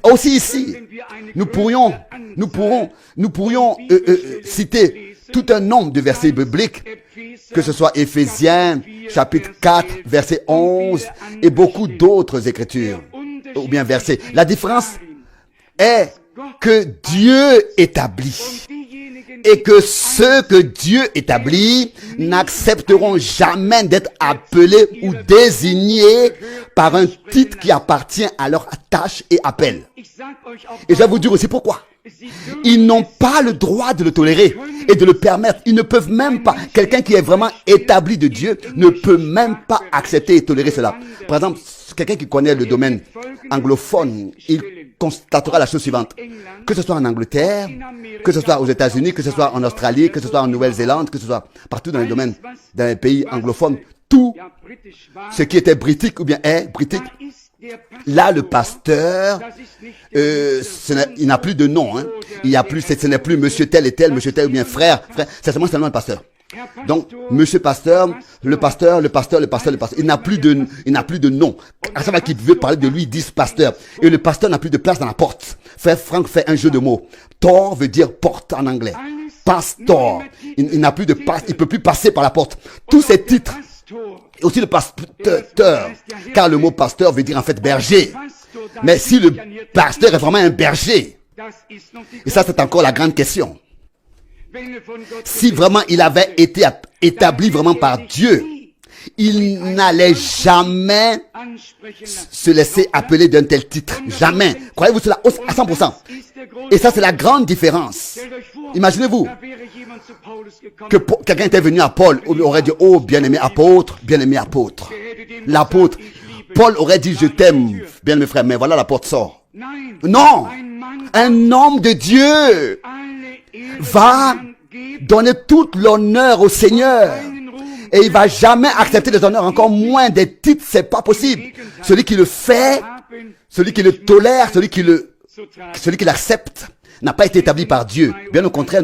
Aussi ici, nous pourrions citer tout un nombre de versets bibliques, que ce soit Éphésiens, chapitre 4, verset 11, et beaucoup d'autres écritures, ou bien versets. La différence est que Dieu établit, et que ceux que Dieu établit n'accepteront jamais d'être appelés ou désignés par un titre qui appartient à leur tâche et appel. Et je vais vous dire aussi pourquoi. Ils n'ont pas le droit de le tolérer et de le permettre. Ils ne peuvent même pas. Quelqu'un qui est vraiment établi de Dieu ne peut même pas accepter et tolérer cela. Par exemple, quelqu'un qui connaît le domaine anglophone, il constatera la chose suivante. Que ce soit en Angleterre, que ce soit aux États-Unis, que ce soit en Australie, que ce soit en Nouvelle-Zélande, que ce soit partout dans les domaines, dans les pays anglophones, tout ce qui était britannique ou bien est britannique, là, le pasteur, il n'a plus de nom. Hein. Il y a plus, ce n'est plus monsieur tel et tel, monsieur tel ou bien frère. C'est seulement le pasteur. Donc, monsieur pasteur, le pasteur. Il n'a plus de nom. À chaque fois qu'il veut parler de lui, ils disent pasteur. Et le pasteur n'a plus de place dans la porte. Franck fait un jeu de mots. Tor veut dire porte en anglais. Pastor. Il n'a plus de passe. Il peut plus passer par la porte. Tous ces titres. Et aussi le pasteur, car le mot pasteur veut dire en fait berger. Mais si le pasteur est vraiment un berger, et ça c'est encore la grande question, si vraiment il avait été établi vraiment par Dieu, il n'allait jamais se laisser appeler d'un tel titre. Jamais. Croyez-vous cela à 100%? Et ça c'est la grande différence. Imaginez-vous que quelqu'un était venu à Paul, il aurait dit, oh bien-aimé apôtre, bien-aimé apôtre. L'apôtre, Paul aurait dit, je t'aime, bien-aimé frère, mais voilà la porte sort. Non, un homme de Dieu va donner toute l'honneur au Seigneur. Et il va jamais accepter des honneurs, encore moins des titres, c'est pas possible. Celui qui le fait, celui qui le tolère, celui qui l'accepte, n'a pas été établi par Dieu. Bien au contraire,